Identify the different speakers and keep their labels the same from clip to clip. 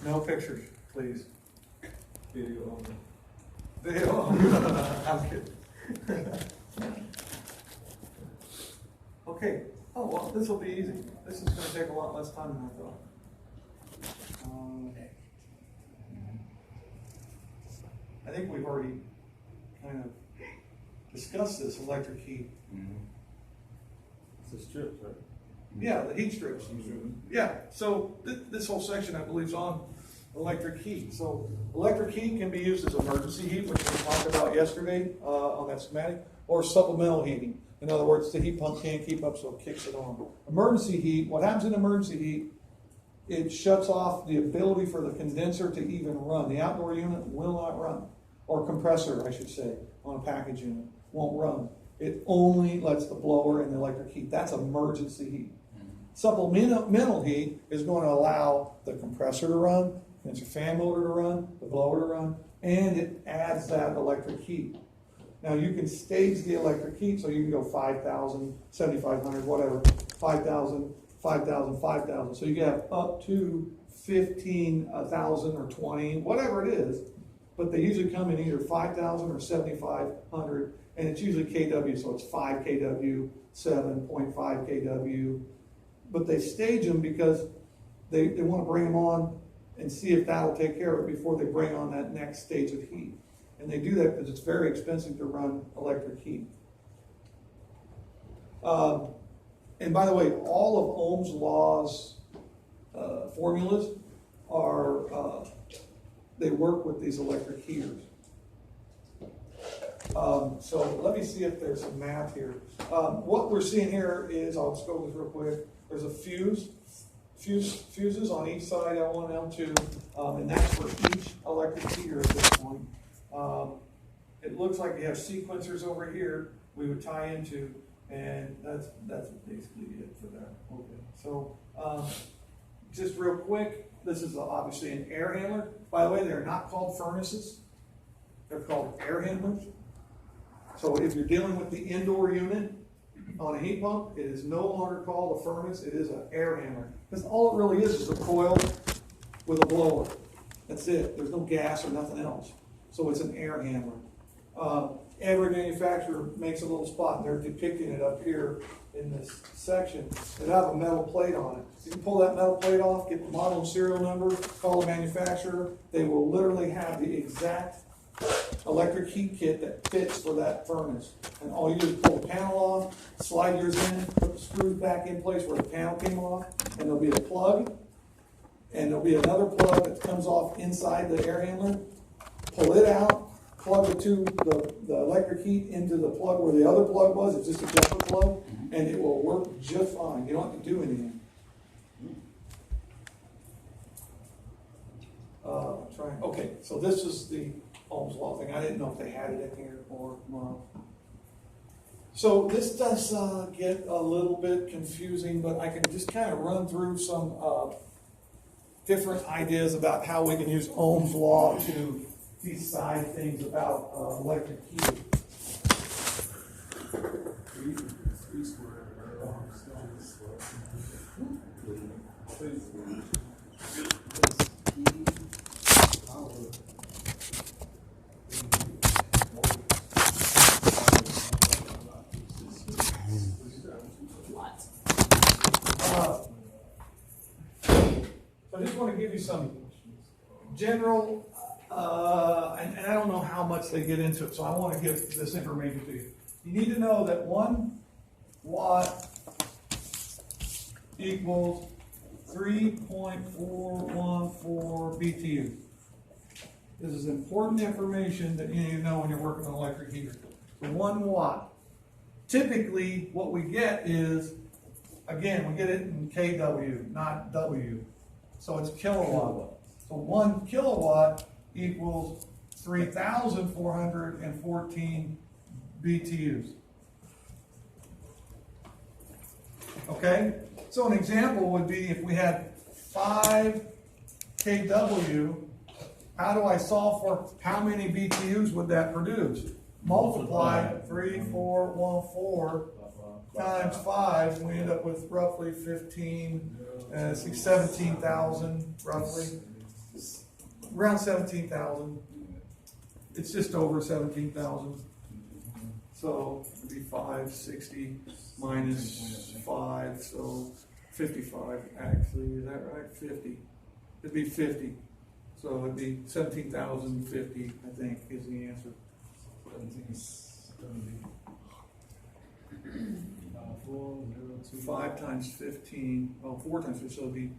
Speaker 1: No pictures, please.
Speaker 2: Video only.
Speaker 1: Video only. I'm kidding. Okay. Oh, well, this will be easy. This is going to take a lot less time than I thought. I think we've already kind of discussed this electric heat.
Speaker 2: It's a strip, right?
Speaker 1: Yeah, the heat strips. Yeah, so this whole section, I believe, is on electric heat. So electric heat can be used as emergency heat, which we talked about yesterday on that schematic, or supplemental heating. In other words, the heat pump can't keep up, so it kicks it on. Emergency heat, what happens in emergency heat, it shuts off the ability for the condenser to even run. The outdoor unit will not run, or compressor, I should say, on a package unit, won't run. It only lets the blower and the electric heat. That's emergency heat. Supplemental heat is going to allow the compressor to run, condenser fan motor to run, the blower to run, and it adds that electric heat. Now you can stage the electric heat, so you can go 5,000, 7,500, whatever, 5,000, 5,000, 5,000. So you can have up to 15,000 or 20, whatever it is. But they usually come in either 5,000 or 7,500, and it's usually kW, so it's 5 kW, 7.5 kW. But they stage them because they want to bring them on and see if that'll take care of it before they bring on that next stage of heat. And they do that because it's very expensive to run electric heat. And by the way, all of Ohm's law's formulas are, they work with these electric heaters. So let me see if there's some math here. What we're seeing here is, I'll just go over this real quick. There's a fuses on each side, L1, L2, and that's for each electric heater at this point. It looks like you have sequencers over here we would tie into, and that's basically it for that. Okay. So just real quick, this is obviously an air handler. By the way, they're not called furnaces. They're called air handlers. So if you're dealing with the indoor unit on a heat pump, it is no longer called a furnace, it is an air handler. Because all it really is a coil with a blower. That's it. There's no gas or nothing else. So it's an air handler. Every manufacturer makes a little spot, and they're depicting it up here in this section. They have a metal plate on it. You can pull that metal plate off, get the model and serial number, call the manufacturer. They will literally have the exact electric heat kit that fits for that furnace. And all you do is pull the panel off, slide yours in, put the screws back in place where the panel came off, and there'll be a plug, and there'll be another plug that comes off inside the air handler. Pull it out, plug the electric heat into the plug where the other plug was. It's just a jumper plug, and it will work just fine. You don't have to do anything. Okay, so this is the Ohm's law thing. I didn't know if they had it in here or not. So this does get a little bit confusing, but I can just kind of run through some different ideas about how we can use Ohm's law to decide things about electric heat. I just want to give you some general, and I don't know how much they get into it, so I want to give this information to you. You need to know that 1 watt equals 3.414 BTU. This is important information that you need to know when you're working on an electric heater. So 1 watt. Typically, what we get is, again, we get it in kW, not W. So it's kilowatt. So 1 kilowatt equals 3,414 BTUs. Okay? So an example would be if we had 5 kW, how do I solve for how many BTUs would that produce? Multiply 3,414 times 5, we end up with roughly 17,000, roughly around 17,000. It's just over 17,000. So it'd be 560 minus 5, so 55 actually, is that right? 50. It'd be 50. So it'd be 17,050, I think, is the answer. 5 times 15, 4 times 15, so it'd be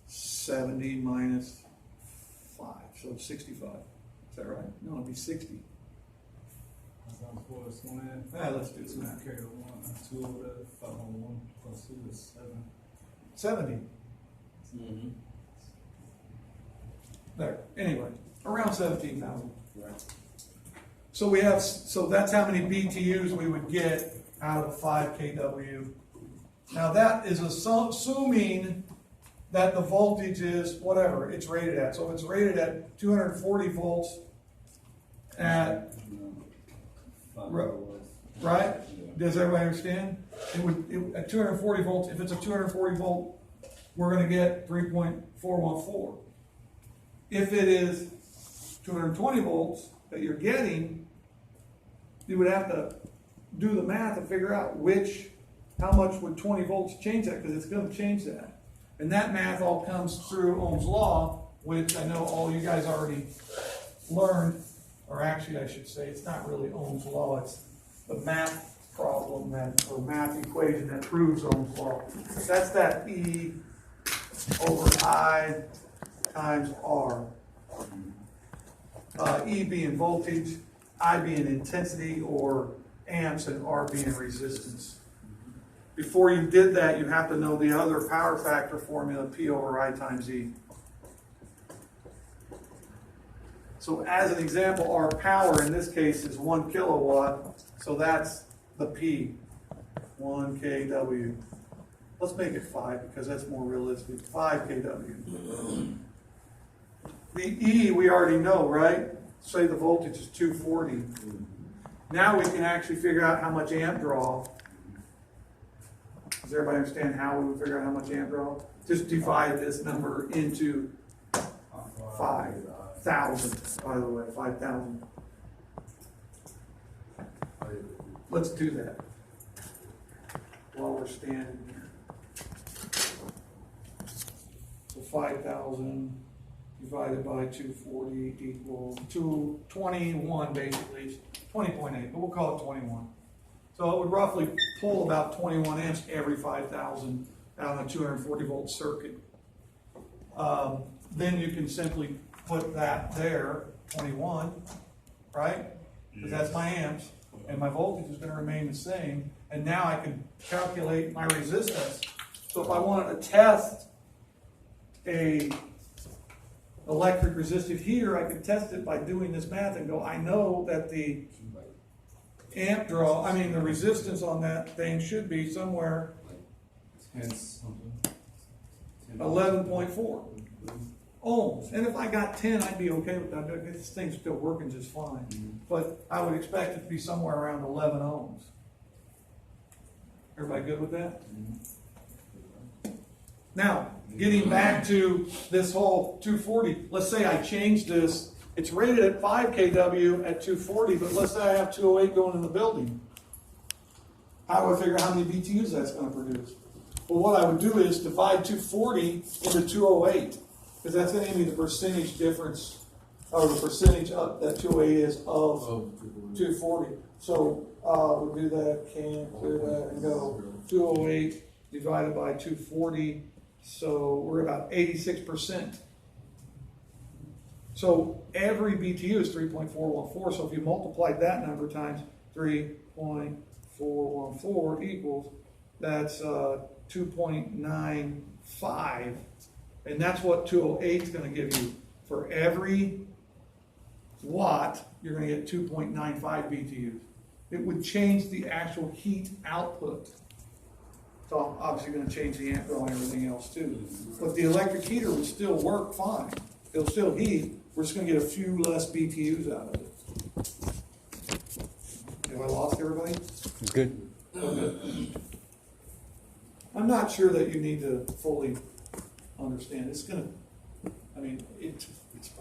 Speaker 1: 70 minus 5, so it's 65. Is that right? No, it'd be 60. Let's do the math.
Speaker 2: 2 over 5 on 1 plus 2 is 7.
Speaker 1: 70.
Speaker 3: Mm-hmm.
Speaker 1: There. Anyway, around 17,000.
Speaker 3: Right.
Speaker 1: So that's how many BTUs we would get out of 5 kW. Now that is assuming that the voltage is whatever it's rated at. So if it's rated at 240 volts at, right? Does everybody understand? At 240 volts, if it's a 240 volt, we're going to get 3.414. If it is 220 volts that you're getting, you would have to do the math and figure out how much would 20 volts change that, because it's going to change that. And that math all comes through Ohm's law, which I know all you guys already learned, or actually I should say it's not really Ohm's law, it's the math problem or math equation that proves Ohm's law. That's that E over I times R. E being voltage, I being intensity or amps, and R being resistance. Before you did that, you have to know the other power factor formula, P over I times E. So as an example, our power in this case is 1 kilowatt, so that's the P, 1 kW. Let's make it 5 because that's more realistic, 5 kW. The E we already know, right? Say the voltage is 240. Now we can actually figure out how much amp draw. Does everybody understand how we would figure out how much amp draw? Just divide this number into 5,000, by the way, 5,000. Let's do that while we're standing here. So 5,000 divided by 240 equals 221, basically, 20.8, but we'll call it 21. So it would roughly pull about 21 amps every 5,000 out on a 240 volt circuit. Then you can simply put that there, 21, right? Because that's my amps, and my voltage is going to remain the same. And now I can calculate my resistance. So if I wanted to test a electric resistive heater, I could test it by doing this math and go, I know that the amp draw, the resistance on that thing should be somewhere 11.4 ohms. And if I got 10, I'd be okay with that. This thing's still working just fine. But I would expect it to be somewhere around 11 ohms. Everybody good with that? Now, getting back to this whole 240, let's say I change this. It's rated at 5 kW at 240, but let's say I have 208 going in the building. How do I figure out how many BTUs that's going to produce? Well, what I would do is divide 240 into 208, because that's going to give me the percentage difference, or the percentage that 208 is of 240. So we'll do that, clear that, and go 208 divided by 240. So we're about 86%. So every BTU is 3.414. So if you multiply that number times 3.414 equals, that's 2.95. And that's what 208 is going to give you. For every watt, you're going to get 2.95 BTUs. It would change the actual heat output. So I'm obviously going to change the amp draw and everything else too. But the electric heater would still work fine. It'll still heat. We're just going to get a few less BTUs out of it. Have I lost everybody?
Speaker 4: Good.
Speaker 1: Okay. I'm not sure that you need to fully understand. It's going to I mean,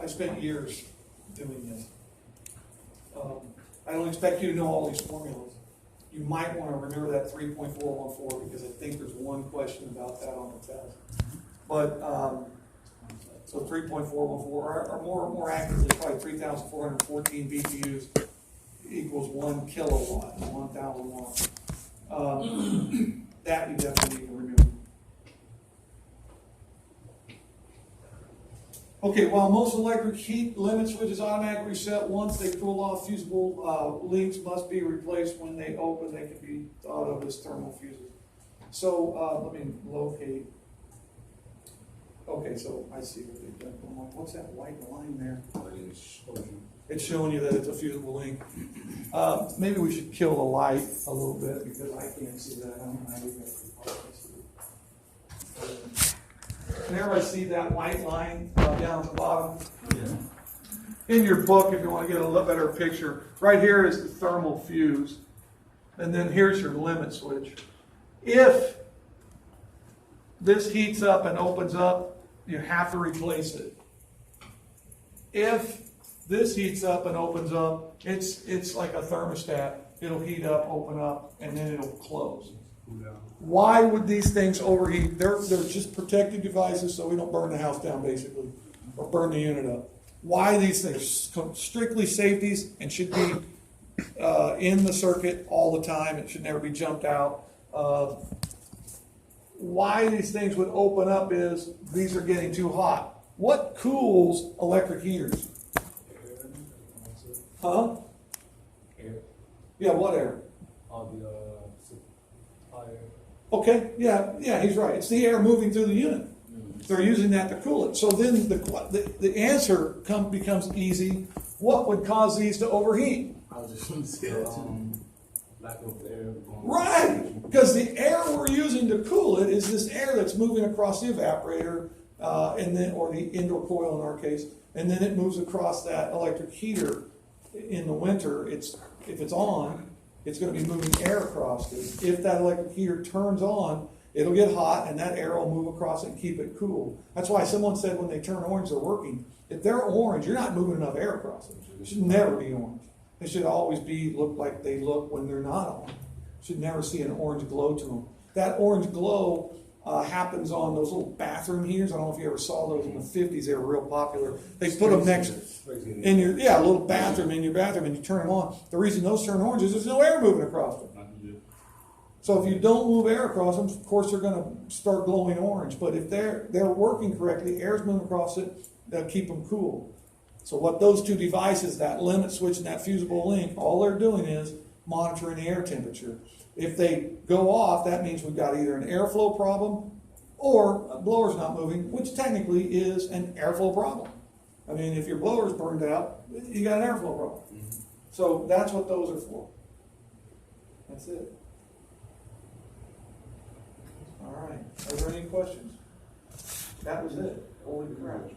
Speaker 1: I spent years doing this. I don't expect you to know all these formulas. You might want to remember that 3.414 because I think there's one question about that on the test. But, so 3.414, or more accurately, probably 3,414 BTUs equals 1 kilowatt, 1,000 watts. That you definitely need to remember. Okay, while most electric heat limit switches automatically reset once they cool off, fusible links must be replaced when they open. They can be thought of as thermal fuses. So let me locate. Okay, so I see what they've done. What's that white line there? It's showing you that it's a fusible link. Maybe we should kill the light a little bit because I can't see that. Can everybody see that white line down at the bottom? Yeah. In your book, if you want to get a little better picture, right here is the thermal fuse, and then here's your limit switch. If this heats up and opens up, you have to replace it. If this heats up and opens up, it's like a thermostat. It'll heat up, open up, and then it'll close. Why would these things overheat? They're just protective devices so we don't burn the house down, basically, or burn the unit up. Why these things? Strictly safeties and should be in the circuit all the time. It should never be jumped out. Why these things would open up is these are getting too hot. What cools electric heaters? Huh?
Speaker 2: Air.
Speaker 1: Yeah, what air? Okay, yeah, he's right. It's the air moving through the unit. They're using that to cool it. So then the answer becomes easy. What would cause these to overheat?
Speaker 2: I was just going to say that too. Lack of air.
Speaker 1: Right, because the air we're using to cool it is this air that's moving across the evaporator, and then, or the indoor coil in our case, and then it moves across that electric heater. In the winter, if it's on, it's going to be moving air across it. If that electric heater turns on, it'll get hot, and that air will move across it and keep it cool. That's why someone said when they turn orange, they're working. If they're orange, you're not moving enough air across it. It should never be orange. It should always look like they look when they're not on. You should never see an orange glow to them. That orange glow happens on those little bathroom heaters. I don't know if you ever saw those in the 50s. They were real popular. They put them next in your a little bathroom in your bathroom, and you turn them on. The reason those turn orange is there's no air moving across them. So if you don't move air across them, of course they're going to start glowing orange. But if they're working correctly, air's moving across it, they'll keep them cool. So what those two devices, that limit switch and that fusible link, all they're doing is monitoring the air temperature. If they go off, that means we've got either an airflow problem or a blower's not moving, which technically is an airflow problem. I mean, if your blower's burned out, you got an airflow problem. So that's what those are for. That's it. All right. Are there any questions? That was it. Holy crap.